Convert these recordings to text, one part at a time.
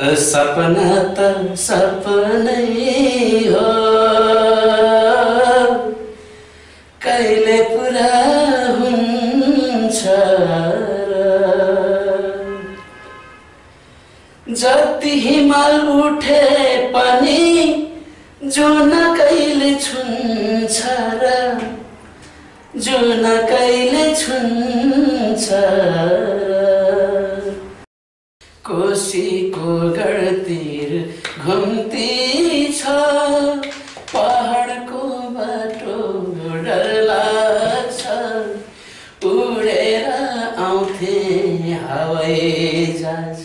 सपना त सपनै हो कहिले पुरा हुन्छ जति हिमाल उठे पनि जुन कहिले छुन्छ र जुन कहिले छुन्छ कोसीको गढतिर घुम्ती छ पहाडको बाटो डर लाग्छ उडेर आउँथे हवाई जहाज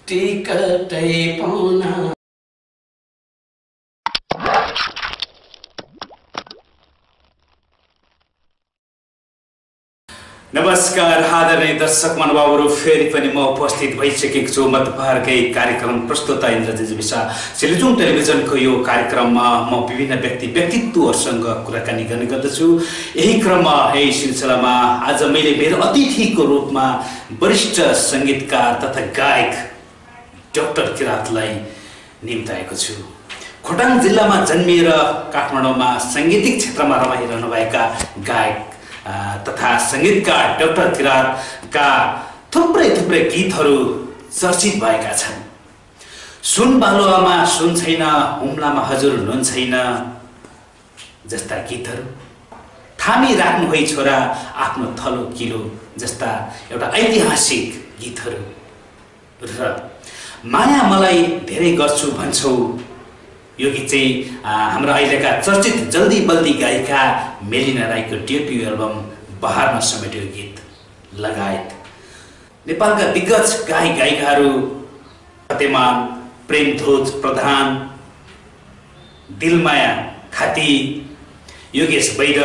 टिकटै पाउन नमस्कार आदरणीय दर्शक महानुभावहरु फेरि पनि म उपस्थित भइसकेको छु मतबारकै कार्यक्रम प्रस्तुता इन्द्र जिजिबिसा सिलिचुङ टेलिभिजनको यो कार्यक्रममा म विभिन्न व्यक्तित्वहरुसँग कुराकानी गर्ने गर्दछु। यही क्रममा यही सिलसिलामा आज मैले मेरो अतिथिको रूपमा वरिष्ठ संगीतकार तथा गायक डाक्टर किरातलाई निम्ताएको छु। खोटाङ जिल्लामा जन्मिएर काठमाडौँमा सांगीतिक क्षेत्रमा रमाइरहनु भएका गायक तथा संगीतकार डाक्टर किरातका थुप्रै गीतहरू चर्चित भएका छन्। सुन बालुवामा सुन छैन हुम्लामा हजुर नुन छैन जस्ता गीतहरू, थामी राख्नु है छोरा आफ्नो थलो किलो जस्ता एउटा ऐतिहासिक गीतहरू र माया मलाई धेरै गर्छु भन्छौ यो गीत चाहिँ हाम्रो अहिलेका चर्चित जल्दी बल्दी गायिका मेलिना राईको डेब्यू एल्बम बहारमा समेट्यो गीत लगायत नेपालका दिग्गज गायक गायिकाहरू फतेमान, प्रेमध्वज प्रधान, दिलमाया खाती, योगेश वैद,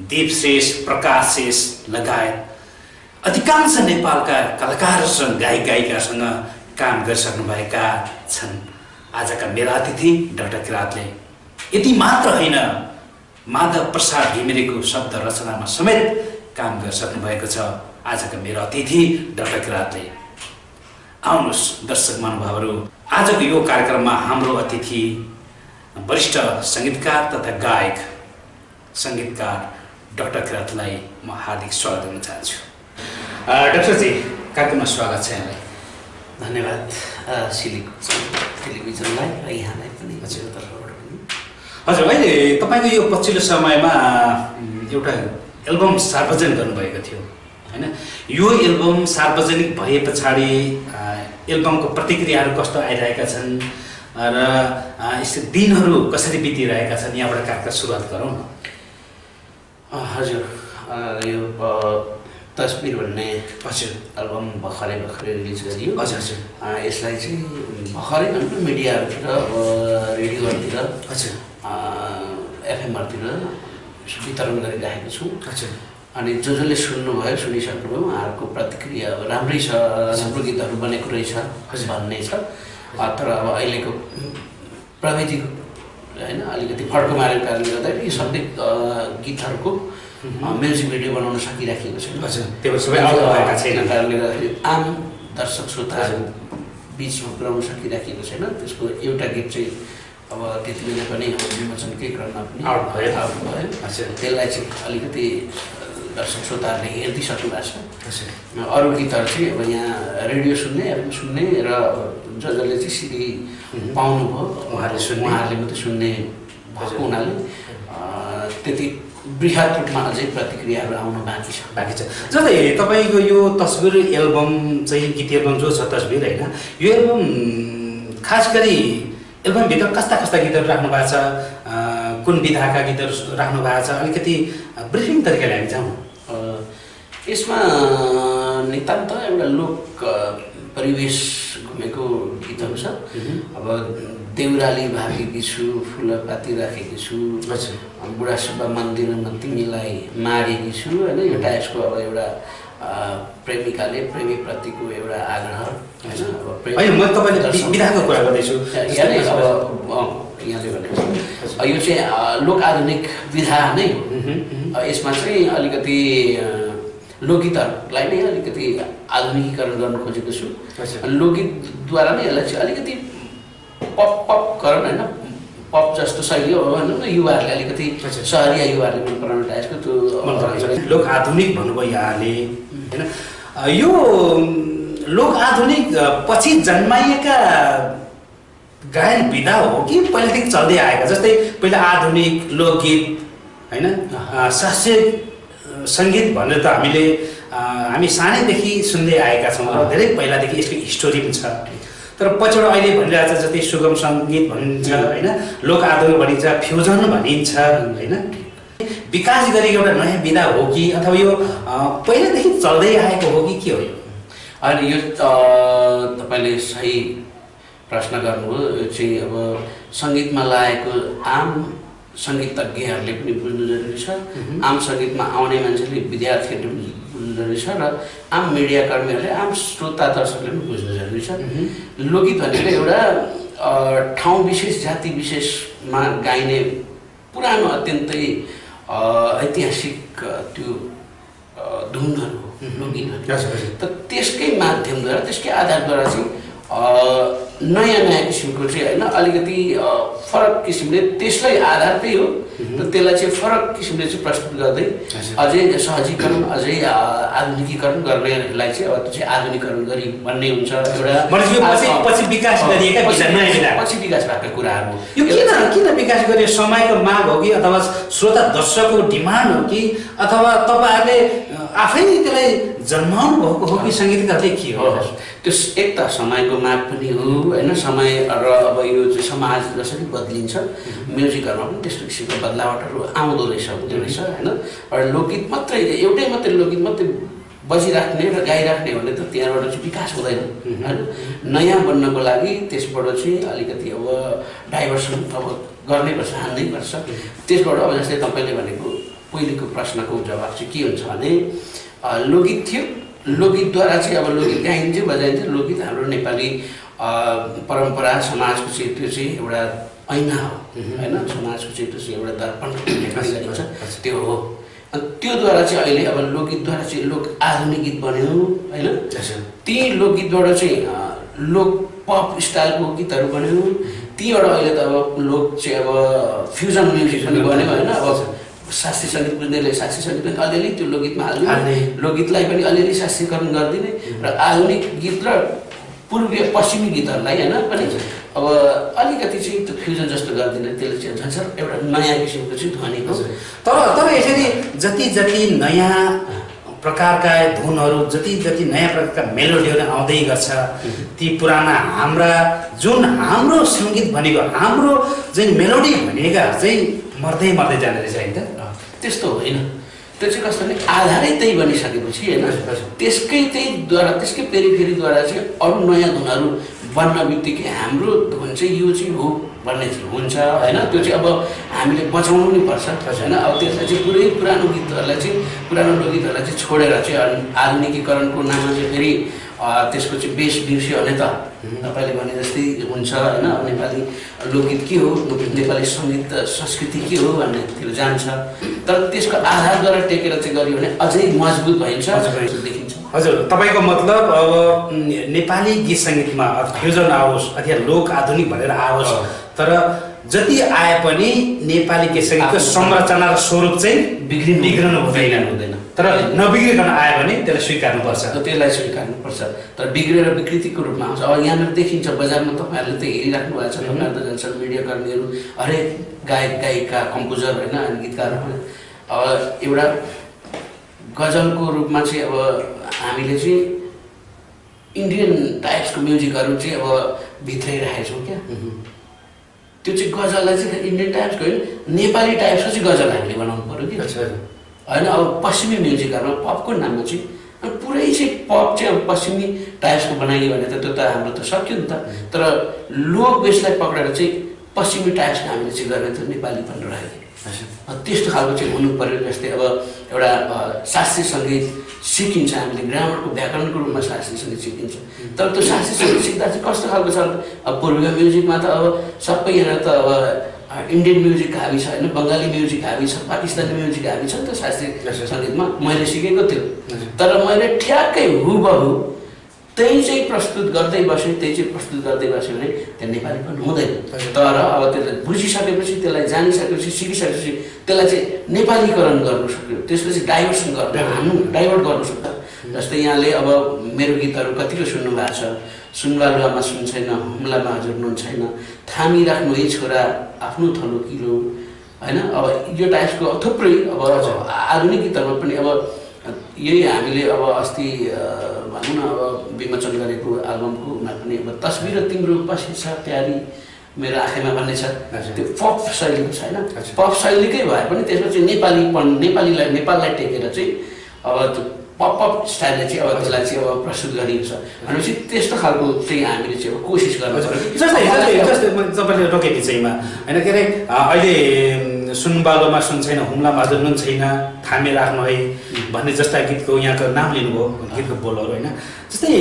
दीप शेष, प्रकाश शेष लगायत अधिकांश नेपालका कलाकारसँग गायक गायिकासँग काम गरिसक्नुभएका छन्। आजका मेरा अतिथि डाक्टर किरातले यति मात्र होइन माधव प्रसाद घिमिरेको शब्द रचनामा समेत काम गरिसक्नु भएको छ। आजका मेरा अतिथि डाक्टर किरातले आउनुहोस् दर्शक महानुभावहरु, आजको यो कार्यक्रममा हाम्रो अतिथि वरिष्ठ संगीतकार तथा गायक संगीतकार डाक्टर किरातलाई म हार्दिक स्वागत गर्न चाहन्छु। डाक्टर जी, कार्यक्रममा स्वागत छ यहाँलाई। धन्यवाद सिलिचुङ टेलिभिजनलाई र यहाँलाई पनि हजुर तर्फबाट पनि। हजुर, अहिले तपाईको यो पछिल्लो समयमा एउटा एल्बम सार्वजनिक गर्नुभएको थियो हैन? यो एल्बम सार्वजनिक भए पछाडि एल्बमको प्रतिक्रियाहरू कस्तो आइरहेका छन् र यस्तो दिनहरू कसरी बितिरहेका छन्, यहाँबाट कार्यक्रम सुरुवात गरौँ न। हजुर, यो तस्बिर भन्ने हजुर एल्बम भर्खरै रिलिज गरियो। हजुर, यसलाई चाहिँ भर्खरै भन्नु मिडियाहरूतिर रेडियोहरूतिर हजुर एफएमहरूतिर वितरण गरिरहेको छु। हजुर, अनि जसले सुन्नुभयो सुनिसक्नुभयो उहाँहरूको प्रतिक्रिया अब राम्रै छ, राम्रो गीतहरू बनेको रहेछ भन्ने छ। तर अब अहिलेको प्रविधिको होइन अलिकति फड्को मारेको कारणले गर्दाखेरि यी सबै गीतहरूको म्युजिक भिडियो बनाउन सकिराखेको छैन। हजुर, त्यो सबै आउट भएका छैन कारणले गर्दाखेरि आम दर्शक श्रोताहरू बिचमा पुर्याउन सकिराखेको छैन। त्यसको एउटा गीत चाहिँ अब त्यति बेला पनि विमोचनकै क्रममा पनि आउट भयो। त्यसलाई चाहिँ अलिकति दर्शक श्रोताहरूले हेरिदिइसक्नु भएको छ। अरू गीतहरू चाहिँ अब यहाँ रेडियो सुन्ने एफएम सुन्ने र जसले चाहिँ सिडी पाउनुभयो उहाँहरूले मात्रै सुन्ने भएको हुनाले त्यति बृहत रूपमा अझै प्रतिक्रियाहरू आउन बाँकी छ। जस्तै तपाईँको यो तस्बिर एल्बम चाहिँ गीत एल्बम जो छ तस्बिर होइन, यो एल्बम खास गरी एल्बमभित्र कस्ता गीतहरू राख्नु भएको छ, कुन विधाका गीतहरू राख्नु भएको छ, अलिकति ब्रिफिङ तरिकाले हामी जाउँ। यसमा नितान्त एउटा लोक परिवेश घुमेको गीतहरू छ। अब देउराली भागेकी छु, फुलपाती राखेकी छु, बुढासुब्बा मन्दिरमा तिमीलाई मारेकी छु होइन, एउटा यसको अब एउटा प्रेमिकाले प्रेमीप्रतिको एउटा आग्रह होइन। म तपाईँले विधाको कुरा गर्दैछु यहाँले भनेको यो चाहिँ लोक आधुनिक विधा नै हो। यसमा चाहिँ अलिकति लोकगीतहरूलाई नै अलिकति आधुनिकीकरण गर्न खोजेको छु। अनि लोकगीतद्वारा नै यसलाई चाहिँ अलिकति पप गर्न होइन पप जस्तो शैली हो भनौँ न युवाहरूले अलिकति सहरिया युवाहरूले मन पराउने टाइपको त्यो लोक आधुनिक भन्नुभयो यहाँले होइन। यो लोक आधुनिक पछि जन्माइएका गायन विधा हो कि पहिलेदेखि चल्दै आएका? जस्तै पहिला आधुनिक लोकगीत होइन शास्त्रीय सङ्गीत भनेर त हामी सानैदेखि सुन्दै आएका छौँ र धेरै पहिलादेखि यसको हिस्टोरी पनि छ। तर पछिबाट अहिले भनिरहेको छ जस्तै सुगम सङ्गीत भनिन्छ होइन, लोक आधुनिक भनिन्छ, फ्युजन भनिन्छ होइन। विकास गरेको एउटा नयाँ विधा हो कि अथवा यो पहिलादेखि चल्दै आएको हो कि के हो यो? अनि यो तपाईँले सही प्रश्न गर्नुभयो। यो चाहिँ अब सङ्गीतमा लागेको आम सङ्गीतज्ञहरूले पनि बुझ्नु जरुरी छ, आम सङ्गीतमा आउने मान्छेले विद्यार्थीहरूले पनि बुझ्नु जरुरी छ र आम मिडियाकर्मीहरूले आम श्रोता दर्शकले पनि बुझ्नु जरुरी छ। लोकगीत भनेको एउटा ठाउँ विशेष जाति विशेषमा गाइने पुरानो अत्यन्तै ऐतिहासिक त्यो धुनहरू हो लोकगीतहरू। त त्यसकै माध्यमद्वारा त्यसकै आधारद्वारा चाहिँ नयाँ किसिमको चाहिँ होइन अलिकति फरक किसिमले त्यसलाई आधार त्यही हो र त्यसलाई चाहिँ फरक किसिमले चाहिँ प्रस्तुत गर्दै अझै सहजीकरण अझै आधुनिकीकरण गर्नेलाई चाहिँ अब त्यो चाहिँ आधुनिकीकरण गरी भन्ने हुन्छ एउटा पछि विकास गरिएका पछि विकास भएका कुराहरू। यो किन विकास गरियो? समयको माग हो कि अथवा श्रोता दर्शकको डिमान्ड हो कि अथवा तपाईँहरूले आफै त्यसलाई जन्माउनु भएको हो कि सङ्गीतकारले के हो? त्यो एक त समयको माग पनि हो होइन, समय र अब यो चाहिँ समाज जसरी बदलिन्छ म्युजिकहरूमा पनि त्यस्तो किसिमको बदलावटहरू आउँदो रहेछ हुँदो रहेछ होइन। र लोकगीत मात्रै एउटै मात्रै लोकगीत मात्रै बजिराख्ने र गाइराख्ने भने त त्यहाँबाट चाहिँ विकास हुँदैन होइन। नयाँ बन्नको लागि त्यसबाट चाहिँ अलिकति अब डाइभर्सन अब गर्नैपर्छ, हान्नैपर्छ। त्यसबाट अब जस्तै तपाईँले भनेको पहिलेको प्रश्नको जवाब चाहिँ के हुन्छ भने लोकगीत थियो, लोकगीतद्वारा चाहिँ अब लोकगीत गाइन्छ बजाइन्छ। लोकगीत हाम्रो नेपाली परम्परा समाजको चाहिँ त्यो चाहिँ एउटा ऐना हो होइन, समाजको चाहिँ त्यो चाहिँ एउटा दर्पण गरिन्छ त्यो हो। अनि त्योद्वारा चाहिँ अहिले अब लोकगीतद्वारा चाहिँ लोक आधुनिक गीत बन्यो होइन। ती लोकगीतबाट चाहिँ लोक पप स्टाइलको गीतहरू बन्यो, तीबाट अहिले त अब लोक चाहिँ अब फ्युजन म्युजिक पनि बन्यो होइन। अब शास्त्रीय सङ्गीत बुझ्नेले शास्त्रीय सङ्गीत पनि अलिअलि त्यो लोकगीतमा हाल्ने, लोकगीतलाई पनि अलिअलि शास्त्रीकरण गरिदिने र आधुनिक गीत र पूर्वीय पश्चिमी गीतहरूलाई होइन पनि अब अलिकति चाहिँ त्यो फ्युजन जस्तो गरिदिने, त्यसले चाहिँ झन्झर एउटा नयाँ किसिमको चाहिँ ध्वनि हो। तर यसरी जति नयाँ प्रकारका धुनहरू जति नयाँ प्रकारका मेलोडीहरू आउँदै गर्छ, ती पुराना जुन हाम्रो सङ्गीत भनेको हाम्रो चाहिँ मेलोडी भनेका चाहिँ मर्दै जाने रहेछ होइन त? त्यस्तो होइन, त्यो चाहिँ कस्तो भने आधारै त्यही बनिसकेपछि होइन त्यसकैद्वारा त्यसकै पेरिफेरीद्वारा चाहिँ अरू नयाँ धुनहरू बन्न बित्तिकै हाम्रो धुन चाहिँ यो चाहिँ हो भन्ने चाहिँ हुन्छ होइन। त्यो चाहिँ अब हामीले बचाउनु नै पर्छ होइन। अब त्यसलाई चाहिँ पुरै पुरानो लोकगीतहरूलाई चाहिँ छोडेर चाहिँ आधुनिकीकरणको नाममा चाहिँ फेरि त्यसको चाहिँ बेस बिर्स्यो भने त तपाईँले भने जस्तै हुन्छ होइन। अब नेपाली लोकगीत के हो, नेपाली सङ्गीत संस्कृति के हो भन्नेतिर जान्छ। तर त्यसको आधारद्वारा टेकेर चाहिँ गऱ्यो भने अझै मजबुत भइन्छ देखिन्छ। हजुर, तपाईँको मतलब अब नेपाली गीत सङ्गीतमा फ्युजन आओस् अथवा लोक आधुनिक भनेर आओस्, तर जति आए पनि नेपाली गीत सङ्गीतको संरचना र स्वरूप चाहिँ बिग्रनु हुँदैन। तर नबिग्रिकन आयो भने त्यसलाई स्वीकार्नुपर्छ। तर बिग्रेर विकृतिको रूपमा आउँछ। अब यहाँनिर देखिन्छ बजारमा, तपाईँहरूले त हेरिराख्नु भएको छ, तपाईँहरू त जान्छन् मिडियाकर्मीहरू, हरेक गायक गायिका कम्पोजर होइन गीतकारहरू। अब एउटा गजलको रूपमा चाहिँ अब हामीले चाहिँ इन्डियन टाइप्सको म्युजिकहरू चाहिँ अब भित्राइराखेको छौँ क्या। त्यो चाहिँ गजललाई चाहिँ इन्डियन टाइप्सको होइन, नेपाली टाइप्सको चाहिँ गजल हामीले बनाउनु पऱ्यो कि होइन। अब पश्चिमी म्युजिकहरूमा पपको नाममा चाहिँ पुरै चाहिँ पप चाहिँ अब पश्चिमी टाइप्सको बनाइयो भने त त्यो त हाम्रो त सक्यो नि त। तर लोक बेसलाई पक्रेर चाहिँ पश्चिमी टाइप्सको हामीले चाहिँ गर्ने त नेपाली पनि रह्यो। त्यस्तो खालको चाहिँ हुनु पऱ्यो। जस्तै अब एउटा शास्त्रीय सङ्गीत सिकिन्छ, हामीले ग्रामरको व्याकरणको रूपमा शास्त्रीय सङ्गीत सिकिन्छ। तर त्यो शास्त्रीय सङ्गीत सिक्दा चाहिँ कस्तो खालको छ? अब पूर्वीय म्युजिकमा त अब सबैजना त अब इन्डियन म्युजिक हाबी छ होइन, बङ्गाली म्युजिक हाबी छ, पाकिस्तानी म्युजिक हाबी छ त्यो शास्त्रीय सङ्गीतमा मैले सिकेको थियो। तर मैले ठ्याक्कै हुबहु त्यही चाहिँ प्रस्तुत गर्दै बसेँ भने त्यो नेपाली पनि हुँदैन। तर अब त्यसलाई बुझिसकेपछि, त्यसलाई जानिसकेपछि, सिकिसकेपछि त्यसलाई चाहिँ नेपालीकरण गर्नु सक्यो, त्यसपछि डाइभर्ट गर्नु सक्छ। जस्तै यहाँले अब मेरो गीतहरू कतिको सुन्नु भएको छ, सुनवालुवामा सुन छैन, हुम्लामा हजुर नुन छैन, थामिराख्नु है छोरा आफ्नो थलो किलो होइन। अब यो टाइपको थुप्रै अब आधुनिक गीतहरूमा पनि अब यही हामीले अब अस्ति भनौँ न अब विमोचन गरेको एल्बमकोमा पनि अब तस्बिर तिम्रो पछि छ प्यारी मेरो आँखामा भन्ने छ, त्यो पप शैलीको छ होइन। पप शैलीकै भए पनि त्यसमा चाहिँ नेपाललाई टेकेर चाहिँ अब त्यो पप स्टाइलले चाहिँ अब त्यसलाई चाहिँ अब प्रस्तुत गरिएको छ भनेपछि त्यस्तो खालको चाहिँ हामीले चाहिँ अब कोसिस गर्नु पर्छ। जस्तै तपाईँले रोकेको चाहिँमा होइन के अरे अहिले सुनबालोमा सुन छैन, हुम्लामा हजुर नुन छैन, थामे राख्नु है भन्ने जस्ता गीतको यहाँको नाम लिनुभयो, गीतको बोलहरू होइन। जस्तै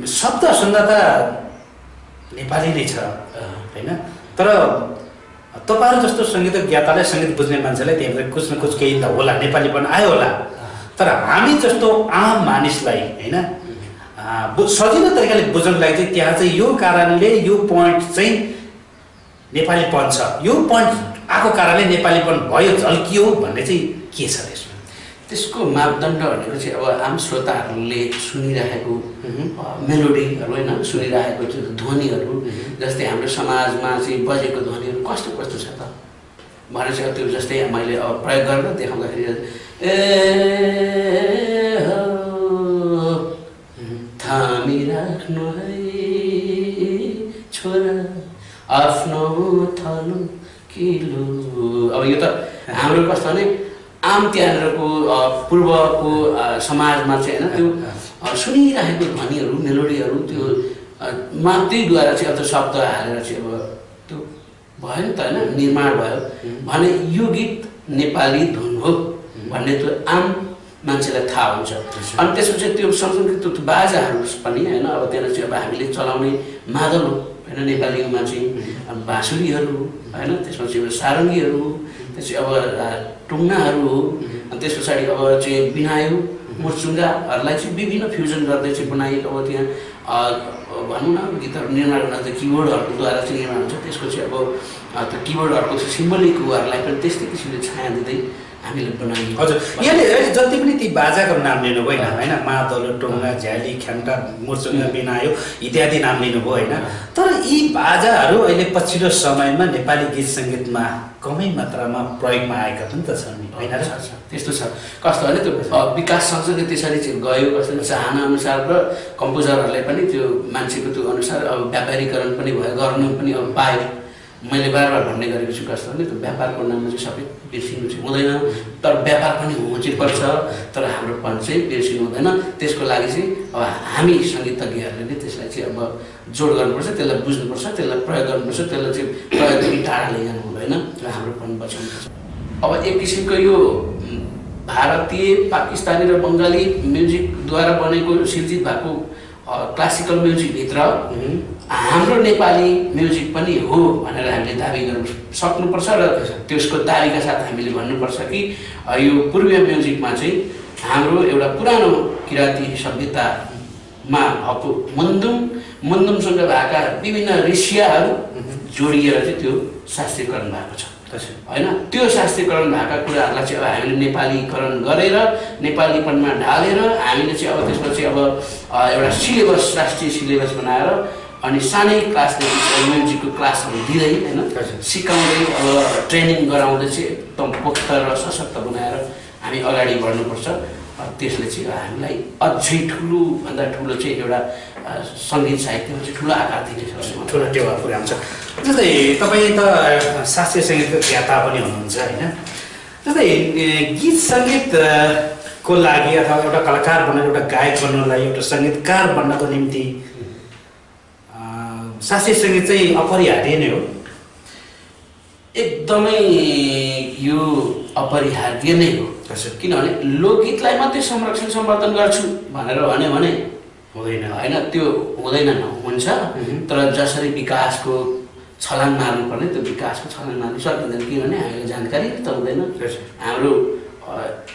शब्द सुन्दा त नेपाली नै छ होइन, तर तपाईँहरू जस्तो सङ्गीत ज्ञातालाई सङ्गीत बुझ्ने मान्छेलाई त्यहाँबाट कुछ न कुछ केही त होला, नेपालीपन आयो होला। तर हामी जस्तो आम मानिसलाई होइन सजिलो तरिकाले बुझ्नको लागि चाहिँ त्यहाँ चाहिँ यो कारणले यो पोइन्ट चाहिँ नेपालीपन छ, यो पोइन्ट आएको कारणले नेपालीपन भयो, झल्कियो भन्ने चाहिँ के छ त्यसमा? त्यसको मापदण्ड भनेको चाहिँ अब आम श्रोताहरूले सुनिरहेको मेलोडीहरू होइन, सुनिरहेको त्यो ध्वनिहरू, जस्तै हाम्रो समाजमा चाहिँ बजेको ध्वनिहरू कस्तो कस्तो छ त भनेर चाहिँ त्यो जस्तै मैले अब प्रयोग गरेर देखाउँदाखेरि थामिराख्नु है छोरा आफ्नो थलो किलो। अब यो त हाम्रो कस्तो भने आम त्यहाँनिरको पूर्वको समाजमा चाहिँ होइन त्यो सुनिरहेको ध्वनिहरू मेलोडीहरू त्यो त्यहीद्वारा चाहिँ अब त्यो शब्द हालेर चाहिँ अब त्यो भयो नि त होइन, निर्माण भयो भने यो गीत नेपाली धुन हो भन्ने त्यो आम मान्छेलाई थाहा हुन्छ। अनि त्यसपछि त्यो सँगसँगै त्यो बाजाहरू पनि होइन, अब त्यहाँ चाहिँ अब हामीले चलाउने मादल होइन, नेपालीमा चाहिँ बाँसुरीहरू होइन, त्यसमा चाहिँ सारङ्गीहरू, त्यसपछि अब टुङ्नाहरू हो, अनि त्यस पछाडि अब चाहिँ बिनायो मुर्चुङ्गाहरूलाई चाहिँ विभिन्न फ्युजन गर्दै चाहिँ बनाइएको अब त्यहाँ भनौँ न गीतहरू निर्माण गर्न त किबोर्डहरूद्वारा चाहिँ निर्माण हुन्छ। त्यसको चाहिँ अब त्यो किबोर्डहरूको सिम्बोलिक उहरूलाई पनि त्यस्तै किसिमले छाया दिँदै हामीले बनायौँ। हजुर, यहाँले जति पनि ती बाजाको नाम लिनुभयो होइन, मादल, टोङ्गा, झ्याली, ख्यान्टा, मुर्चुङ्गा, बिनायो इत्यादि नाम लिनुभयो होइन। तर यी बाजाहरू अहिले पछिल्लो समयमा नेपाली गीत सङ्गीतमा कमै मात्रामा प्रयोगमा आएका पनि त छन् होइन र? त्यस्तो छ, कस्तो भने त्यो विकास सँगसँगै त्यसरी चाहिँ गयो, कस्तो चाहना अनुसार र कम्पोजरहरूले पनि त्यो मान्छेको त्यो अनुसार अब व्यापारीकरण पनि भयो, गर्नु पनि अब पायो। मैले बार भन्ने गरेको छु कस्तो भने त्यो व्यापारको नाममा चाहिँ सबै बिर्सिनु चाहिँ हुँदैन, तर व्यापार पनि हुनु चाहिँ पर्छ, तर हाम्रोपन चाहिँ बिर्सिनु हुँदैन। त्यसको लागि चाहिँ अब हामी सङ्गीतज्ञहरूले नै त्यसलाई चाहिँ अब जोड गर्नुपर्छ, त्यसलाई बुझ्नुपर्छ, त्यसलाई प्रयोग गर्नुपर्छ, त्यसलाई चाहिँ प्रयोगदेखि टाढा लैजानु हुँदैन र हाम्रोपन बचाउनुपर्छ। अब एक किसिमको यो भारतीय, पाकिस्तानी र बङ्गाली म्युजिकद्वारा बनेको सिर्जित भएको क्लासिकल म्युजिकभित्र हाम्रो नेपाली म्युजिक पनि हो भनेर हामीले दाबी गर्नु सक्नुपर्छ र त्यसको दाबीका साथ हामीले भन्नुपर्छ कि यो पूर्वीय म्युजिकमा चाहिँ हाम्रो एउटा पुरानो किराँती सभ्यतामा भएको मन्दुमसँग भएका विभिन्न ऋषियाहरू जोडिएर चाहिँ त्यो शास्त्रीकरण भएको छ होइन। त्यो शास्त्रीकरण भएका कुराहरूलाई चाहिँ अब हामीले नेपालीकरण गरेर नेपालीपनमा ढालेर हामीले चाहिँ अब त्यसमा चाहिँ अब एउटा सिलेबस, राष्ट्रिय सिलेबस बनाएर अनि सानै क्लासदेखि म्युजिकको क्लासहरू दिँदै होइन, सिकाउँदै अब ट्रेनिङ गराउँदै चाहिँ एकदम पोख्त र सशक्त बनाएर हामी अगाडि बढ्नुपर्छ। त्यसले चाहिँ हामीलाई अझै ठुलोभन्दा ठुलो चाहिँ एउटा सङ्गीत साहित्यमा चाहिँ ठुलो आकार दिने ठुलो टेवा पुर्याउँछ। जस्तै तपाईँ त शास्त्रीय सङ्गीतको ज्ञाता पनि हुनुहुन्छ होइन, जस्तै गीत सङ्गीतको लागि अथवा एउटा कलाकार बन्न, एउटा गायक बन्नलाई, एउटा सङ्गीतकार बन्नको निम्ति शास्त्रीय सङ्गीत चाहिँ अपरिहार्य नै हो? एकदमै यो अपरिहार्य नै हो, किनभने लोकगीतलाई मात्रै संरक्षण सम्वर्धन गर्छु भनेर भन्यो भने हुँदैन होइन, त्यो हुँदैन, हुन्छ। तर जसरी विकासको छलाङ मार्नुपर्ने, त्यो विकासको छलाङ मार्नु सकिँदैन। किनभने हामीलाई जानकारी त हुँदैन। हाम्रो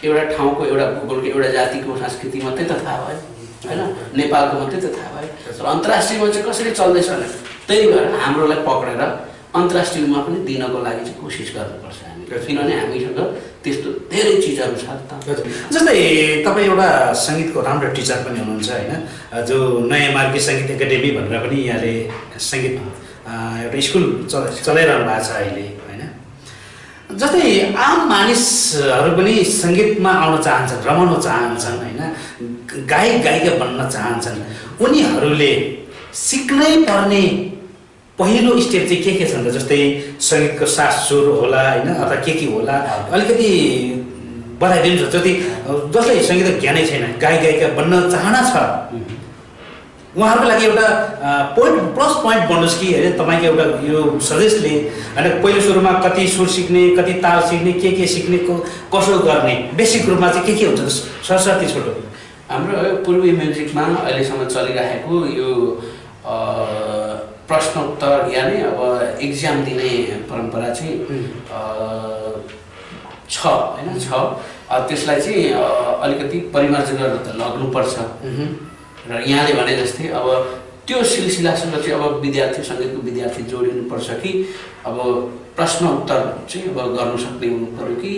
एउटा ठाउँको एउटा भूगोलको एउटा जातिको संस्कृति मात्रै त थाहा भयो होइन, नेपालको मात्रै त थाहा भयो। तर अन्तर्राष्ट्रियमा चाहिँ कसरी चल्दैछ भने त्यही भएर हाम्रोलाई पक्रेर अन्तर्राष्ट्रियमा पनि दिनको लागि चाहिँ कोसिस गर्नुपर्छ हामी, किनभने हामीसँग त्यस्तो धेरै चिजहरू छ त। जस्तै तपाईँ एउटा सङ्गीतको राम्रो टिचर पनि हुनुहुन्छ होइन, जो नयाँ मार्गी सङ्गीत एकाडेमी भनेर पनि यहाँले सङ्गीत एउटा स्कुल चलाइरहनु भएको छ अहिले होइन। जस्तै आम मानिसहरू पनि सङ्गीतमा आउन चाहन्छन्, रमाउन चाहन्छन् होइन, गायक गायिका बन्न चाहन्छन्। उनीहरूले सिक्नै पर्ने पहिलो स्टेप चाहिँ के छन् त? जस्तै सङ्गीतको सास सुर होला होइन, अथवा के होला, अलिकति बताइदिनुहोस्। जसलाई सङ्गीतको ज्ञानै छैन, गायक गायिका बन्न चाहना छ, उहाँहरूको लागि एउटा प्लस पोइन्ट भन्नुहोस् कि होइन, तपाईँको एउटा यो सजेस्टले होइन, पहिलो सुरुमा कति सुर सिक्ने, कति ताल सिक्ने, के सिक्ने, कसो गर्ने, बेसिक रूपमा चाहिँ के हुन्छ सरस्वती छोटो? हाम्रो पूर्वी म्युजिकमा अहिलेसम्म चलिरहेको यो प्रश्नोत्तर यानि अब इक्जाम दिने परम्परा चाहिँ छ होइन, छ। त्यसलाई चाहिँ अलिकति परिमार्जन गर्न त लाग्नुपर्छ। र यहाँले भने जस्तै अब त्यो सिलसिलासँग चाहिँ अब विद्यार्थी, सङ्गीतको विद्यार्थी जोडिनुपर्छ कि अब प्रश्न उत्तर चाहिँ अब गर्नु सक्ने हुनु पऱ्यो कि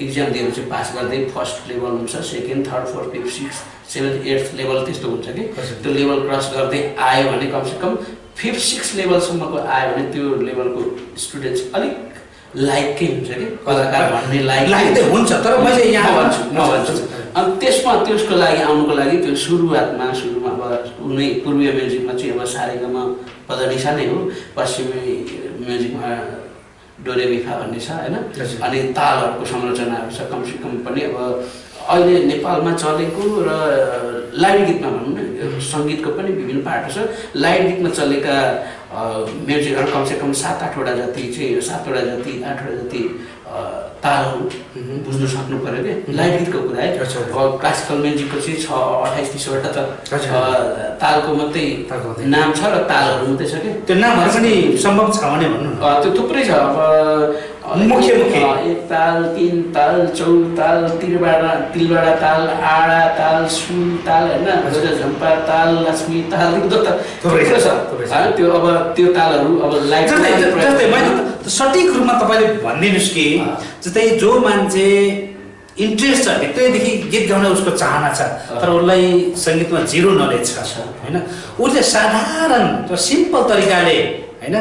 इक्जाम दिएर चाहिँ पास गर्दै फर्स्ट लेभल हुन्छ, second, third, fourth, fifth, sixth, seventh, eighth level त्यस्तो हुन्छ कि त्यो लेभल क्रस गर्दै आयो भने कमसेकम फिफ्थ सिक्स्थ लेभलसम्मको आयो भने त्यो लेभलको स्टुडेन्ट्स अलिक लाइकै हुन्छ कि कलाकार भन्ने लाइक हुन्छ। तर मैले यहाँ भन्छु अनि त्यसमा त्यसको लागि आउनुको लागि त्यो सुरुमा अब उनी पूर्वीय म्युजिकमा चाहिँ अब सारेगामा पदनिसा नै हो, पश्चिमी म्युजिकमा डोरेमिफा भन्ने छ होइन, अनि तालहरूको संरचनाहरू छ। कमसेकम पनि अब अहिले नेपालमा चलेको र लाइट गीतमा भनौँ न, सङ्गीतको पनि विभिन्न पार्ट छ। लाइट गीतमा चलेका म्युजिकहरू कमसेकम 7-8वटा जति चाहिँ 7वटा जति 8वटा जति तालहरू बुझ्नु सक्नु पऱ्यो कि लाइट गीतको कुरा है। क्लासिकल म्युजिकको चाहिँ 28-30वटा त तालको मात्रै नाम छ र तालहरू मात्रै छ कि त्यो नामहरू पनि सम्भव छ भने भन्नु। त्यो थुप्रै छ। अब मुख्य एक ताल, तीन ताल, चौताल, तिलवाडा ताल, आडा ताल, सुन ताल होइन, झम्पा ताल, लक्ष्मी ताल, थुप्रै छ। त्यो अब त्यो तालहरू अब लाइट सठिक रूपमा तपाईँले भनिदिनुहोस् कि जस्तै जो मान्छे इन्ट्रेस्ट छ, भित्रैदेखि गीत गाउने उसको चाहना छ, तर उसलाई सङ्गीतमा जिरो नलेज छ होइन, उसले साधारण र सिम्पल तरिकाले होइन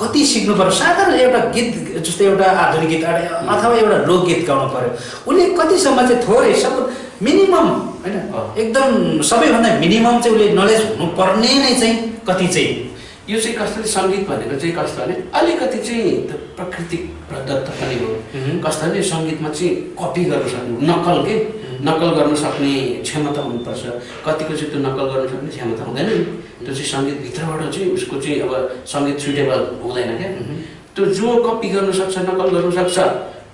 कति सिक्नु पर्यो। साधारण एउटा गीत जस्तै एउटा आधुनिक गीत अथवा एउटा लोकगीत गाउनु पर्यो, उसले कतिसम्म चाहिँ थोरै सब मिनिमम होइन, एकदम सबैभन्दा मिनिमम चाहिँ उसले नलेज हुनुपर्ने नै चाहिँ कति चाहिँ। यो चाहिँ कस्तो सङ्गीत भनेको चाहिँ कस्तो भने अलिकति चाहिँ प्राकृतिक प्रदत्त पनि हो। कस्तो भने सङ्गीतमा चाहिँ कपी गर्न सक्नु, नक्कल गर्न सक्ने क्षमता हुनुपर्छ। कतिको चाहिँ त्यो नक्कल गर्न सक्ने क्षमता हुँदैन नि, त्यो चाहिँ सङ्गीतभित्रबाट चाहिँ उसको चाहिँ अब सङ्गीत सुइटेबल हुँदैन क्या। त्यो जो कपी गर्नु सक्छ, नक्कल गर्नु सक्छ,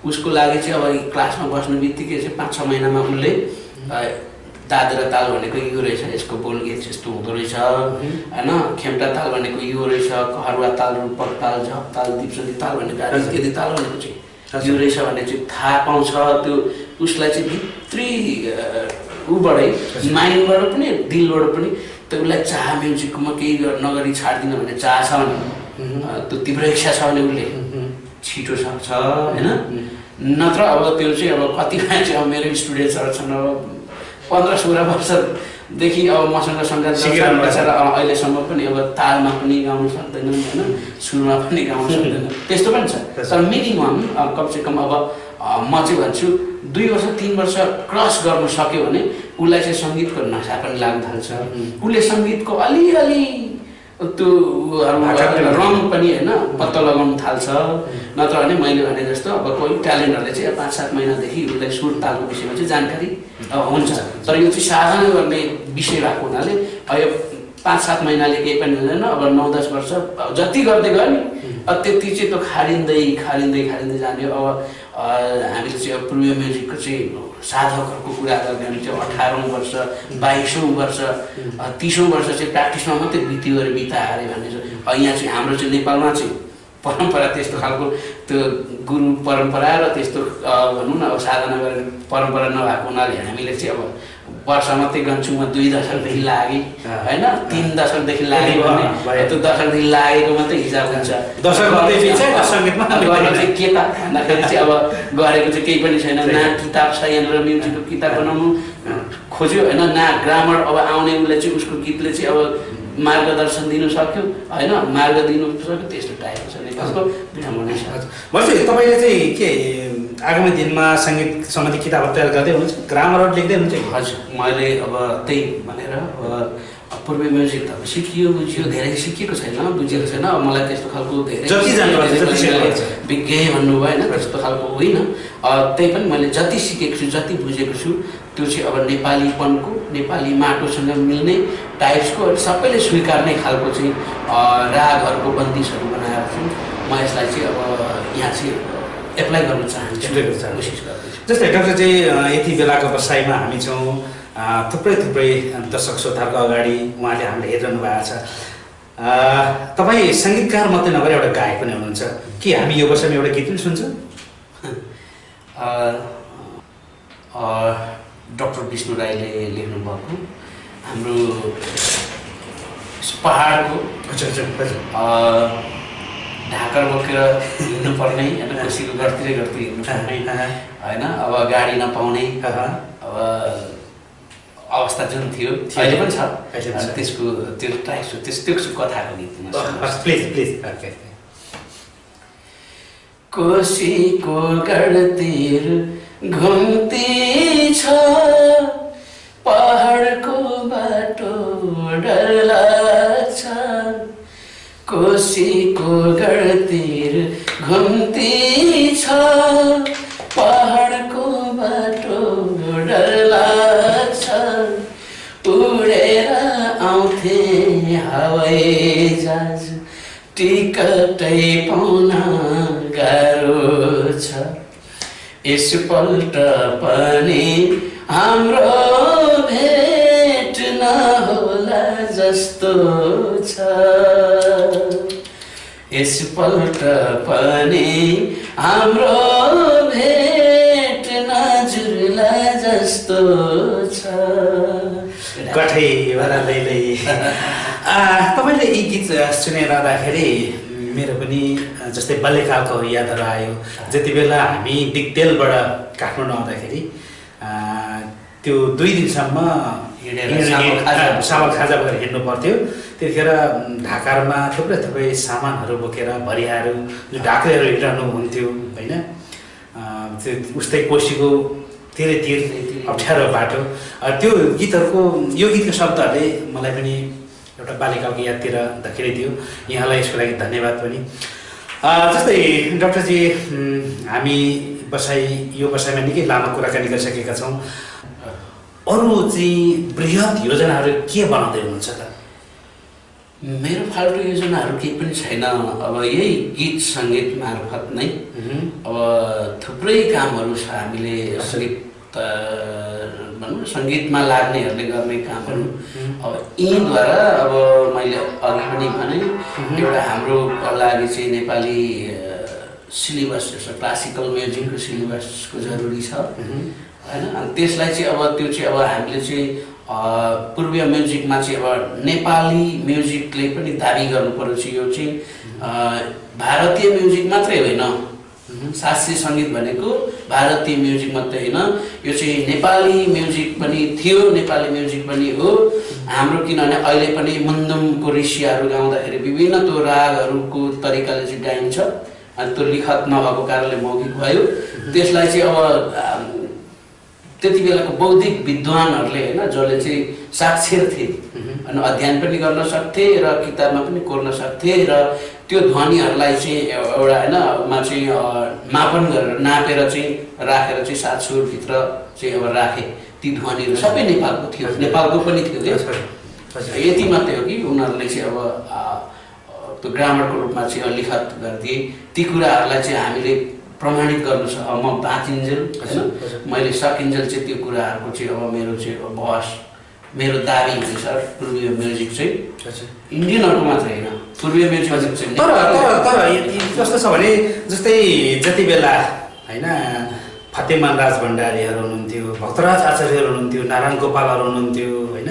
उसको लागि चाहिँ अब क्लासमा बस्नु बित्तिकै चाहिँ 5-6 महिनामा उसले दादरा ताल भनेको यो रहेछ, यसको बोल गीत यस्तो हुँदो रहेछ होइन, खेम्टा ताल भनेको यो रहेछ, कहरुवा ताल, रूपक ताल, झप ताल, दिपसन्धी ताल भनेको इत्यादि ताल भनेको चाहिँ यो रहेछ भन्ने चाहिँ थाहा पाउँछ। त्यो उसलाई चाहिँ भित्री ऊबाटै माइन्डबाट पनि दिलबाट पनि त्यो उसलाई चाह म्युजिकमा केही नगरी छाड्दिनँ भन्ने चाह छ भने, त्यो तीव्र इच्छा छ भने उसले छिटो सक्छ होइन। नत्र अब त्यो चाहिँ अब कति मान्छे अब मेरो स्टुडेन्ट्सहरू छन् 15-16 वर्षदेखि अब मसँग सङ्गीत अहिलेसम्म पनि अब तालमा पनि गाउनु सक्दैन होइन, सुरमा पनि गाउनु सक्दैन, त्यस्तो पनि छ। तर मिनिमम कमसेकम अब म चाहिँ भन्छु 2 वर्ष 3 वर्ष क्रस गर्नु सक्यो भने उसलाई चाहिँ सङ्गीतको नसा पनि लाग्न थाल्छ, उसले सङ्गीतको अलिअलि त्यो रङ पनि होइन पत्ता लगाउनु थाल्छ। नत्र भने मैले भने जस्तो अब कोही ट्यालेन्टहरूले चाहिँ 5-7 महिनादेखि उसलाई सुर तालको विषयमा चाहिँ जानकारी हुन्छ, तर यो चाहिँ साधना गर्ने विषय भएको हुनाले अब यो 5-7 महिनाले केही पनि हुँदैन। अब 9-10 वर्ष जति गर्दै गयो नि त्यति चाहिँ त्यो खारिँदै जाने। अब हामीले चाहिँ अब पूर्वीय म्युजिकको चाहिँ साधकहरूको कुरा गर्ने भने चाहिँ 18औं वर्ष 22औं वर्ष 30औं वर्ष चाहिँ प्र्याक्टिसमा मात्रै बितायो अरे भन्ने छ। यहाँ चाहिँ हाम्रो चाहिँ नेपालमा चाहिँ परम्परा त्यस्तो खालको त्यो गुरु परम्परा र त्यस्तो भनौँ न अब साधना गरेर परम्परा नभएको हुनाले हामीले चाहिँ अब वर्ष मात्रै गर्छु म 2 दशकदेखि लागेँ होइन 3 दशकदेखि लागेँ भने त्यो दशकदेखि लागेको मात्रै हिसाब हुन्छ चाहिँ के त भन्दाखेरि चाहिँ अब गरेको चाहिँ केही पनि छैन न किताब छ यहाँनिर म्युजिकको किताब बनाउनु खोज्यो होइन न ग्रामर अब आउने उसले चाहिँ उसको गीतले चाहिँ अब मार्गदर्शन दिनु सक्यो होइन मार्ग दिनु सक्यो त्यस्तो टाइपको छ नेपालको विडम्बना छ। भनेपछि तपाईँले चाहिँ के आगामी दिनमा सङ्गीत सम्बन्धी किताबहरू तयार गर्दै हुनुहुन्छ ग्रामरहरू लेख्दै हुनुहुन्छ? हजुर मैले अब त्यही भनेर पूर्वी म्युजिक त अब सिकियो बुझियो धेरै सिकेको छैन बुझेको छैन अब मलाई त्यस्तो खालको धेरै विज्ञ भन्नुभयो होइन त्यस्तो खालको होइन त्यही पनि मैले जति सिकेको छु जति बुझेको छु त्यो चाहिँ अब नेपालीपनको नेपाली माटोसँग मिल्ने टाइप्सको सबैले स्वीकार्ने खालको चाहिँ रागहरूको बन्दिसहरू बनाएको छु म यसलाई चाहिँ अब यहाँ चाहिँ एप्लाई गर्न चाहन्छु कोसिस गर्दैछु। जस्तै डाक्टर चाहिँ यति बेलाको बसाइमा हामी छौँ थुप्रै दर्शक श्रोताहरूको अगाडि उहाँले हामीले हेरिरहनु भएको छ। तपाईँ सङ्गीतकार मात्रै नभएर एउटा गायक पनि हुनुहुन्छ के हामी यो वर्षमा एउटा गीत पनि सुन्छौँ? डाक्टर विष्णु राईले लेख्नु भएको हाम्रो पहाडको ढाकर बोकेर हिँड्नुपर्ने होइन कोसीको घरतिरै हिँड्नुपर्ने होइन अब गाडी नपाउने अब अवस्था जुन थियो अहिले पनि छ त्यसको त्यो टाइप्स त्यसको कथाको गीत कोसीको गढतिर घुम्ती छ पहाडको बाटो डर लाग्छ कोसीको गढतिर घुम्ती छ पहाडको बाटो डर लाग्छ उडेर आउँथे हवाई जहाज टिकटै पाउन गाह्रो छ यसपल्ट पनि हाम्रो भेट नहोला जस्तो छ यसपल्ट पनि हाम्रो भेट नजुर्ला जस्तो छ। कठै वरालै तपाईँले यी गीत सुनेर राख्दाखेरि मेरो पनि जस्तै बाल्यकालको यादहरू आयो। जति बेला हामी डिक्टेलबाट काठमाडौँ आउँदाखेरि त्यो 2 दिनसम्म सामल खाजा भएर हिँड्नु पर्थ्यो। त्यतिखेर ढाकारमा थुप्रै सामानहरू बोकेर भरियाहरू जो ढाक्रेहरू हिँडिरहनु हुन्थ्यो होइन उस्तै कोसीको तिर अप्ठ्यारो बाटो त्यो गीतहरूको यो गीतको शब्दहरूले मलाई पनि एउटा बाल्यकालको यादतिर धकेलिदियो। यहाँलाई यसको लागि धन्यवाद पनि। जस्तै डाक्टरजी हामी यो बसाइमा निकै लामो कुराकानी गरिसकेका छौँ। अरू चाहिँ बृहत योजनाहरू के बनाउँदै हुनुहुन्छ त? मेरो फाल्टु योजनाहरू केही पनि छैन। अब यही गीत सङ्गीत मार्फत नै अब थुप्रै कामहरू छ हामीले भनौँ सङ्गीतमा लाग्नेहरूले गर्ने कामहरू अब यीद्वारा अब मैले अघि पनि भने एउटा हाम्रो लागि चाहिँ नेपाली सिलेबस क्लासिकल म्युजिकको सिलेबसको जरुरी छ होइन अनि त्यसलाई चाहिँ अब त्यो चाहिँ अब हामीले चाहिँ पूर्वीय म्युजिकमा चाहिँ अब नेपाली म्युजिकले पनि दाबी गर्नु पर्यो चाहिँ यो चाहिँ भारतीय म्युजिक मात्रै होइन शास्त्रीय सङ्गीत भनेको भारतीय म्युजिक मात्रै होइन यो चाहिँ नेपाली म्युजिक पनि थियो नेपाली म्युजिक पनि हो हाम्रो। किनभने अहिले पनि मुन्दुमको ऋषिहरू गाउँदाखेरि विभिन्न त्यो रागहरूको तरिकाले चाहिँ गाइन्छ अनि त्यो लिखत नभएको कारणले मौखिक भयो। त्यसलाई चाहिँ अब त्यति बेलाको बौद्धिक विद्वानहरूले होइन जसले चाहिँ साक्षर थिए अनि अध्ययन पनि गर्न सक्थे र किताबमा पनि कोर्न सक्थे र त्यो ध्वनिहरूलाई चाहिँ एउटा होइन मा चाहिँ मापन गरेर नापेर चाहिँ राखेर चाहिँ 7 सुरभित्र चाहिँ अब राखे। ती ध्वनिहरू सबै नेपालको थियो नेपालको पनि थियो यति मात्रै हो कि उनीहरूले चाहिँ अब त्यो ग्रामरको रूपमा चाहिँ लिखत गरिदिए। ती कुराहरूलाई चाहिँ हामीले प्रमाणित गर्नु छ। म बाँचिन्जेल होइन मैले सकिन्जेल चाहिँ त्यो कुराहरूको चाहिँ अब मेरो चाहिँ बहस मेरो दाबी हुन्छ सर पूर्वीय म्युजिक चाहिँ इन्डियनहरूको मात्रै होइन पूर्वीय म्युजिक चाहिँ तर कस्तो छ भने जस्तै जति बेला हैन फतेमान राज भण्डारीहरू हुनुहुन्थ्यो, भक्तराज आचार्यहरू हुनुहुन्थ्यो, नारायण गोपालहरू हुनुहुन्थ्यो हैन,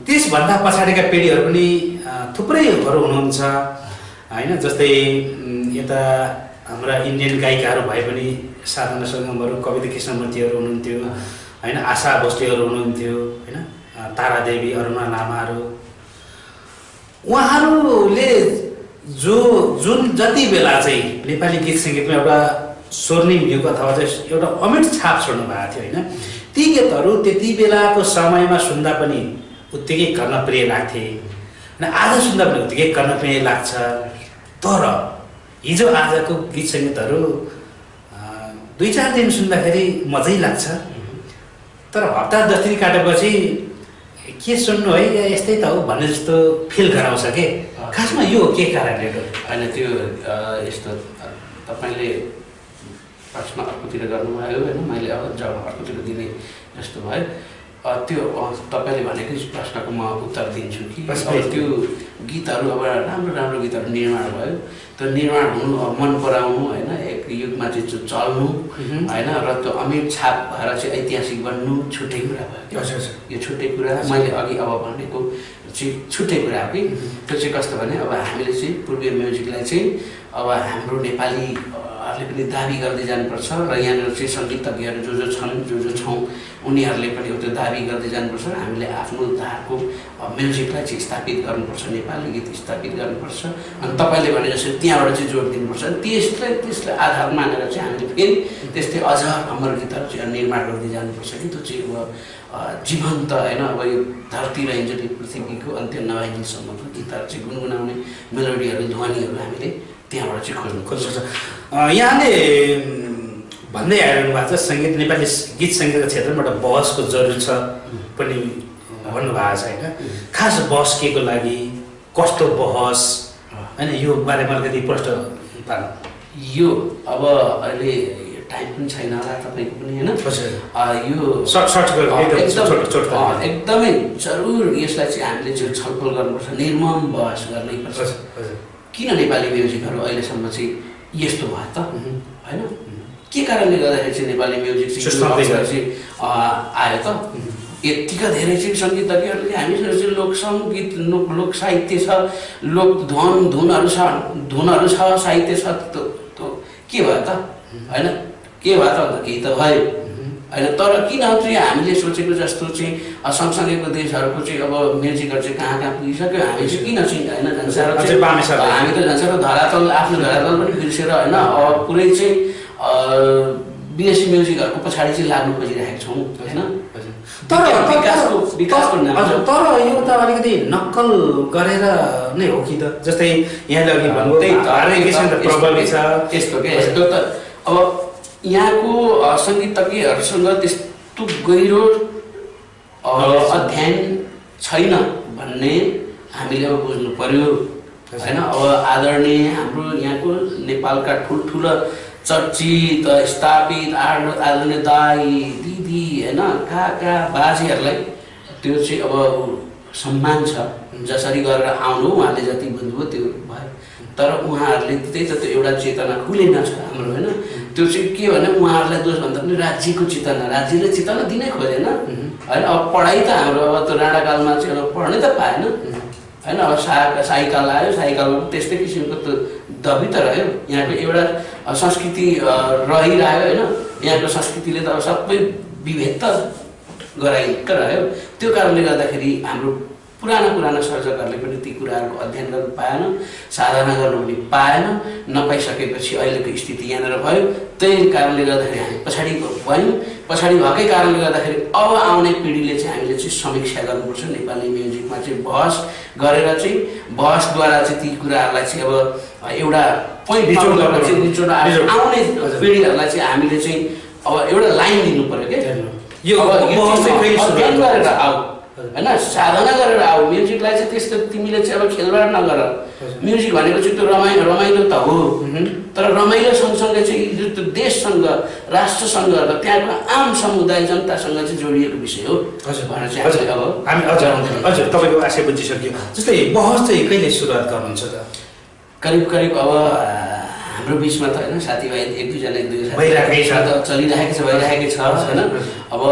त्यसभन्दा पछाडिका पिँढीहरू पनि थुप्रैहरू हुनुहुन्छ हैन। जस्तै यता हाम्रा इन्डियन गायिकाहरू भए पनि साधना सङ्गमहरू, कविता कृष्णमूर्तिहरू हुनुहुन्थ्यो हैन, आशा भोसलेहरू हुनुहुन्थ्यो हैन, तारादेवी, अरुणा लामाहरू, उहाँहरूले जुन जति बेला चाहिँ नेपाली गीत सङ्गीतमा एउटा स्वर्णिम युग अथवा चाहिँ एउटा अमिट छाप छोड्नु भएको थियो हैन। ती गीतहरू त्यति बेलाको समयमा सुन्दा पनि उत्तिकै कर्णप्रिय लाग्थे हैन, आज सुन्दा पनि उत्तिकै कर्णप्रिय लाग्छ। तर हिजो आजको गीत सङ्गीतहरू 2-4 दिन सुन्दाखेरि मजै लाग्छ, तर हप्ता 10 दिन काटेपछि के सुन्नु है यस्तै त हो भन्ने जस्तो फिल गराउँछ के। खासमा यो के कारणले हो? होइन त्यो यस्तो तपाईँले प्रश्न अर्कोतिर गर्नुभयो होइन, मैले अब जवाब अर्कोतिर दिने जस्तो भयो। त्यो तपाईँले भनेकै प्रश्नको म उत्तर दिन्छु कि त्यो गीतहरू अब राम्रो राम्रो गीतहरू निर्माण भयो, त्यो निर्माण हुनु, मन पराउनु होइन, एक युगमा चाहिँ चल्नु होइन, र त्यो अमिट छाप भएर चाहिँ ऐतिहासिक बन्नु छुट्टै कुरा भयो। यो छुट्टै कुरा, मैले अघि अब भनेको चाहिँ छुट्टै कुरा हो कि। त्यो चाहिँ कस्तो भने अब हामीले चाहिँ पूर्वीय म्युजिकलाई चाहिँ अब हाम्रो नेपालीहरूले पनि दाबी गर्दै जानुपर्छ, र यहाँनिर चाहिँ सङ्गीतज्ञहरू जो जो छौँ उनीहरूले पनि त्यो दाबी गर्दै जानुपर्छ। हामीले आफ्नो धारको म्युजिकलाई चाहिँ स्थापित गर्नुपर्छ, नेपाली गीत स्थापित गर्नुपर्छ। अनि तपाईँले भने जस्तो त्यहाँबाट चाहिँ जोड दिनुपर्छ। त्यसलाई आधार मानेर चाहिँ हामीले फेरि त्यस्तै अझ अमर गीतहरू चाहिँ निर्माण गर्दै जानुपर्छ कि त्यो चाहिँ अब जीवन्त होइन, अब यो धरती रहन्छ पृथ्वीको अन्त्य नभइदिनसम्मको गीतहरू चाहिँ गुनगुनाउने मेलोडीहरू, ध्वनिहरू हामीले त्यहाँबाट चाहिँ खोज्नुपर्छ। यहाँले भन्दै आइरहनु भएको छ सङ्गीत, नेपाली गीत सङ्गीतको क्षेत्रमा एउटा बहसको जरुरी छ पनि भन्नुभएको छ होइन। खास बहस के को लागि, कस्तो बहस होइन, यो बारेमा अलिकति प्रश्न पार्नु। यो अब अहिले टाइम पनि छैन होला तपाईँको पनि होइन, यो एकदमै जरुर यसलाई चाहिँ हामीले चाहिँ छलफल गर्नुपर्छ, निर्मम बहस गर्नैपर्छ। किन नेपाली म्युजिकहरू अहिलेसम्म चाहिँ यस्तो भयो त होइन, के कारणले गर्दाखेरि चाहिँ नेपाली म्युजिक चाहिँ आयो त? यतिका धेरै चाहिँ सङ्गीतज्ञहरूले हामीसँग चाहिँ लोक सङ्गीत, लोक साहित्य छ, लोक धुनहरू छ, साहित्य छ, के भयो त होइन, के भयो त भन्दा केही त भयो होइन। तर किन चाहिँ हामीले सोचेको जस्तो चाहिँ सँगसँगैको देशहरूको चाहिँ अब म्युजिकहरू चाहिँ कहाँ कहाँ पुगिसक्यो, हामी चाहिँ किन चाहिँ होइन हामी त जान्छ र धरातल, आफ्नो धरातल पनि बिर्सेर होइन, अब पुरै चाहिँ विदेशी म्युजिकहरूको पछाडि चाहिँ लाग्नु खोजिरहेको छौँ होइन। तर यो त अलिकति नक्कल गरेर नै हो कि त? जस्तै यहाँले अघि भन्नु यस्तो के, यस्तो त अब यहाँको सङ्गीतज्ञहरूसँग त्यस्तो गहिरो अध्ययन छैन भन्ने हामीले अब बुझ्नु पर्यो होइन। अब आदरणीय हाम्रो यहाँको नेपालका ठुल्ठुला चर्चित स्थापित आदरणीय दाई दिदी होइन, काका बाजेहरूलाई त्यो चाहिँ अब सम्मान छ, जसरी गरेर आउनु उहाँले जति बुझ्नुभयो त्यो भयो। तर उहाँहरूले त्यही त त्यो एउटा चेतना खुलेन छ हाम्रो होइन। त्यो चाहिँ के भने उहाँहरूलाई दोष भन्दा पनि राज्यको चेतना, राज्यले चेतना दिनै खोजेन होइन। अब पढाइ त हाम्रो अब त्यो राणाकालमा चाहिँ अब पढ्नै त पाएन होइन। अब साइकल आयो, साइकलमा त्यस्तै किसिमको त दबी त रह्यो। यहाँको एउटा संस्कृति रहिरह्यो होइन, यहाँको संस्कृतिले त अब सबै विभेद त गराइएको रह्यो। त्यो कारणले गर्दाखेरि हाम्रो पुराना सर्जकहरूले पनि ती कुराहरूको अध्ययन गर्नु पाएन, साधना गर्नु पनि पाएन। नपाइसकेपछि अहिलेको स्थिति यहाँनिर भयो। त्यही कारणले गर्दाखेरि हामी पछाडि भयौँ। पछाडि भएकै कारणले गर्दाखेरि अब आउने पिँढीले चाहिँ हामीले चाहिँ समीक्षा गर्नुपर्छ। नेपाली म्युजिकमा चाहिँ बहस गरेर चाहिँ बहसद्वारा चाहिँ ती कुराहरूलाई चाहिँ अब एउटा पोइन्ट आउने पिँढीहरूलाई चाहिँ हामीले चाहिँ अब एउटा लाइन दिनु पर्यो क्या। यो अध्ययन गरेर आऊ हैन साधना गरेर आऊ म्युजिकलाई चाहिँ त्यस्तो तिमीले चाहिँ अब खेलबाड नगर म्युजिक भनेको चाहिँ त्यो रमाइलो त हो तर रमाइलो सँगसँगै चाहिँ त्यो देशसँग राष्ट्रसँग र त्यहाँको आम समुदाय जनतासँग चाहिँ जोडिएको विषय हो भनेर चाहिँ अब हामी हजुर तपाईँको आशय बुझिसक्यो जस्तै बहस चाहिँ कहिले सुरुवात गर्नुहुन्छ त करिब अब हाम्रो बिचमा त हैन साथीभाइ एक दुईजना चलिरहेकै छ भइरहेकै छ हैन अब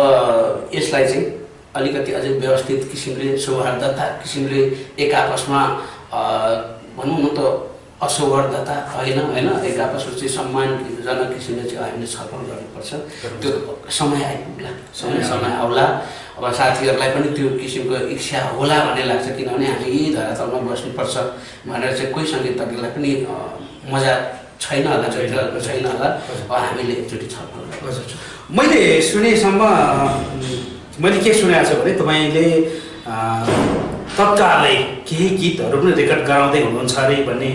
यसलाई चाहिँ अलिकति अझै व्यवस्थित किसिमले सौहार्दता किसिमले एक आपसमा भनौँ न त असौहार्दता होइन एक आपसमा चाहिँ सम्मानजनक किसिमले चाहिँ हामीले छलफल गर्नुपर्छ त्यो समय आइपुग्ला समय आउला अब साथीहरूलाई पनि त्यो किसिमको इच्छा होला भन्ने लाग्छ किनभने हामी यही धरातलमा बस्नुपर्छ भनेर चाहिँ कोही सङ्गीतज्ञलाई पनि मजा छैन होला छैन होला अब हामीले एकचोटि छलफल गर्नुपर्छ मैले सुनेसम्म मैले के सुनेको छु भने तपाईँले तत्कालै केही गीतहरू पनि रेकर्ड गराउँदै हुनुहुन्छ अरे भन्ने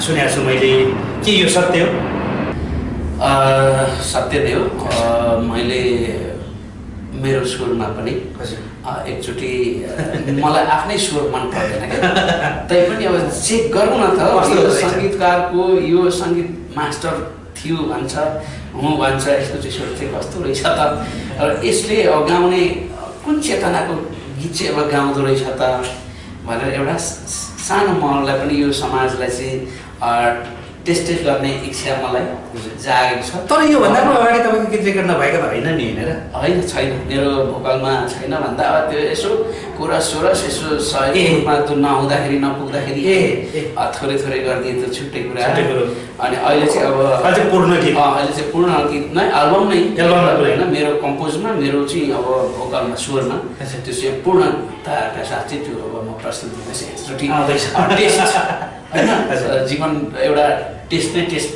सुनेको छु मैले के यो सत्य हो सत्य नै हो मैले मेरो सुरमा पनि एकचोटि मलाई आफ्नै स्वर मन पर्दैन क्या तैपनि अब चेक गरौँ न त यो सङ्गीतकारको यो सङ्गीत मास्टर थियो भन्छ भन्छ यस्तो चाहिँ स्वर चाहिँ कस्तो रहेछ त र यसले गाउने कुन चेतनाको गीत चाहिँ अब गाउँदो रहेछ त भनेर एउटा सानो महललाई पनि यो समाजलाई चाहिँ टेस्ट गर्ने इच्छा मलाई जागेको छ तर योभन्दा पनि अगाडि तपाईँको गीत रेकर्ड नभएको त होइन नि होइन छैन मेरो भोकलमा छैन भन्दा अब त्यो यसो कोरस सोरस यसो सहयोगमा त्यो नहुँदाखेरि नपुग्दाखेरि थोरै थोरै गरिदिए त छुट्टै कुरा अनि अहिले चाहिँ अब अझै पूर्ण गीत अहिले चाहिँ पूर्ण गीत नै एल्बम होइन मेरो कम्पोजमा मेरो चाहिँ अब भोकलमा स्वरमा त्यो चाहिँ पूर्णताका साथ चाहिँ त्यो अब म प्रस्तुत हुँदैछ एकचोटि टेस्ट होइन जीवन एउटा टेस्ट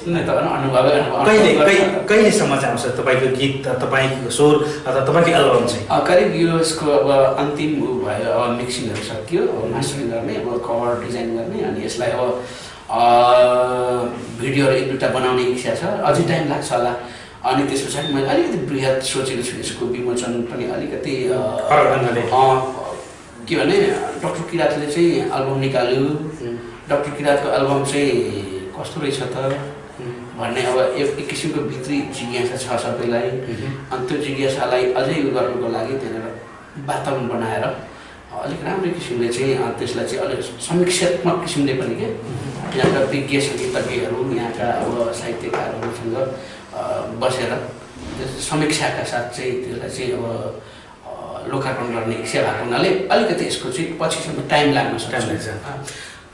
नै त होइन अनुभवै कहिलेसम्म चाहिँ आउँछ तपाईँको गीत तपाईँको स्वर अथवा तपाईँको एल्बम चाहिँ करिब यो यसको अब अन्तिम ऊ भयो अब मिक्सिङहरू सकियो अब मास्टरिङ गर्ने अब कभर डिजाइन गर्ने अनि यसलाई अब भिडियोहरू एक दुईवटा बनाउने इच्छा छ अझै टाइम लाग्छ होला अनि त्यस पछाडि मैले अलिकति बृहत सोचेको छु यसको विमोचन पनि अलिकति के भने डाक्टर किरातले चाहिँ एल्बम निकाल्यो डाक्टर किरातको एल्बम चाहिँ कस्तो रहेछ त भन्ने अब एक किसिमको भित्री जिज्ञासा छ सबैलाई अनि त्यो जिज्ञासालाई अझै उयो गर्नुको लागि त्यहाँनिर वातावरण बनाएर अलिक राम्रै किसिमले चाहिँ त्यसलाई चाहिँ अलिक समीक्षात्मक किसिमले पनि के यहाँका विज्ञ सङ्गीतज्ञहरू यहाँका अब साहित्यकारहरूसँग बसेर समीक्षाका साथ चाहिँ त्यसलाई चाहिँ अब लोकार्पण गर्ने इच्छा भएको हुनाले अलिकति यसको चाहिँ पछिसम्म टाइम लाग्न सक्छ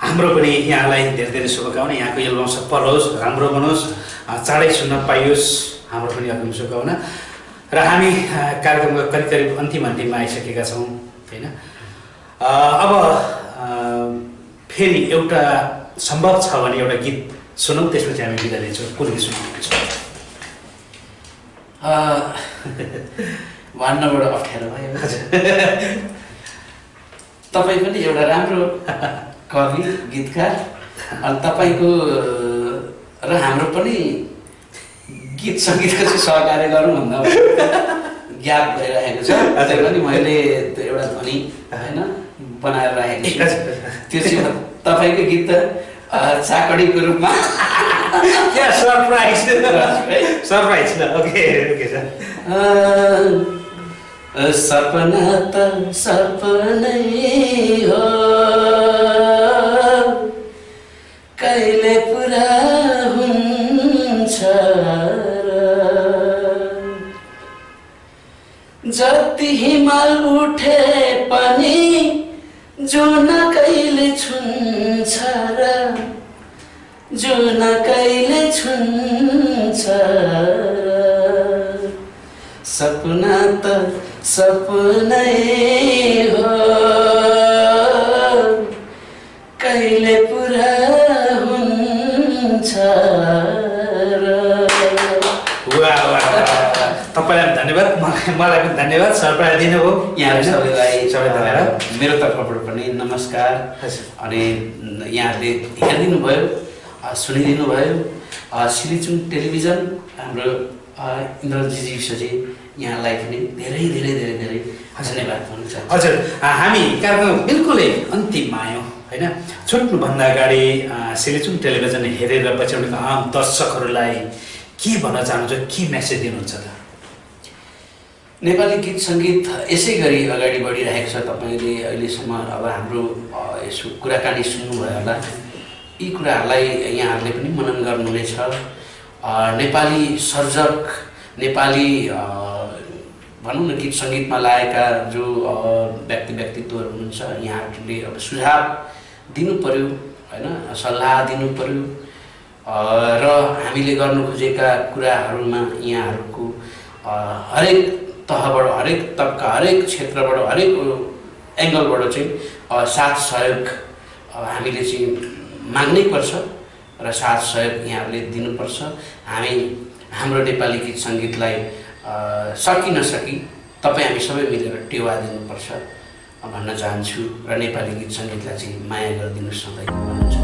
हाम्रो पनि यहाँलाई धेरै धेरै शुभकामना यहाँको एल्बम सफल होस् राम्रो बनोस् चाँडै सुन्न पाइयोस् हाम्रो पनि आफ्नो शुभकामना र हामी कार्यक्रमको करिब अन्तिममा आइसकेका छौँ होइन अब फेरि एउटा सम्भव छ भने एउटा गीत सुनौँ त्यसपछि हामी बिदा लिन्छौँ कुन गीत सुनाउनुहुन्छ भन्नबाट अप्ठ्यारो भयो तपाईँ पनि एउटा राम्रो कवि गीतकार अनि तपाईँको र हाम्रो पनि गीत सङ्गीतको चाहिँ सहकार्य गरौँ भन्दा ग्याप भइरहेको छ अझै पनि मैले त्यो एउटा ध्वनि होइन बनाएर राखेको छु त्यो चाहिँ तपाईँको गीत त चाकडीको रूपमा सरप्राइज ओके सर सपना त सपनै हो कहिले पुरा हुन्छ जति हिमाल उठे पनि जुन कहिले छुन्छ र जुन कहिले छुन्छ सपना त सपनै हो कहिले पुरा हुन्छ तपाईँलाई धन्यवाद मलाई पनि धन्यवाद सरप्राइज दिनुभयो यहाँ सबैलाई धन्यवाद मेरो तर्फबाट पनि नमस्कार अनि यहाँहरूले हेरिदिनु भयो सुनिदिनु भयो सिलिचुङ टेलिभिजन हाम्रो इन्द्र जिजीविशजी यहाँलाई पनि धेरै धेरै धेरै धेरै धन्यवाद भन्न चाहन्छु। हजुर, हामी कार्यक्रम बिल्कुलै अन्तिममा आयौँ होइन। छुट्नुभन्दा अगाडि सिलिचुङ टेलिभिजन हेरेर पछ्याउनेका आम दर्शकहरूलाई के भन्न चाहनुहुन्छ, के मेसेज दिनुहुन्छ त? नेपाली गीत सङ्गीत यसै गरी अगाडि बढिरहेको छ। तपाईँले अहिलेसम्म अब हाम्रो यसो कुराकानी सुन्नुभयो होला। यी कुराहरूलाई यहाँहरूले पनि मनन गर्नुहुनेछ। नेपाली सर्जक, नेपाली भनौँ न गीत सङ्गीतमा लागेका जो व्यक्तित्वहरू हुनुहुन्छ, यहाँहरूले अब सुझाव दिनु पर्यो होइन, सल्लाह दिनु पर्यो र हामीले गर्नु खोजेका कुराहरूमा यहाँहरूको हरेक तहबाट, हरेक तबका, हरेक क्षेत्रबाट, हरेक एङ्गलबाट चाहिँ साथ सहयोग हामीले चाहिँ माग्नै पर्छ र साथ सहयोग यहाँहरूले दिनुपर्छ। हामी हाम्रो नेपाली गीत सङ्गीतलाई सकि नसकी तपाईँ हामी सबै मिलेर टेवा दिनुपर्छ भन्न चाहन्छु र नेपाली गीत सङ्गीतलाई चाहिँ माया गरिदिनु सधैँ भन्न चाहन्छु।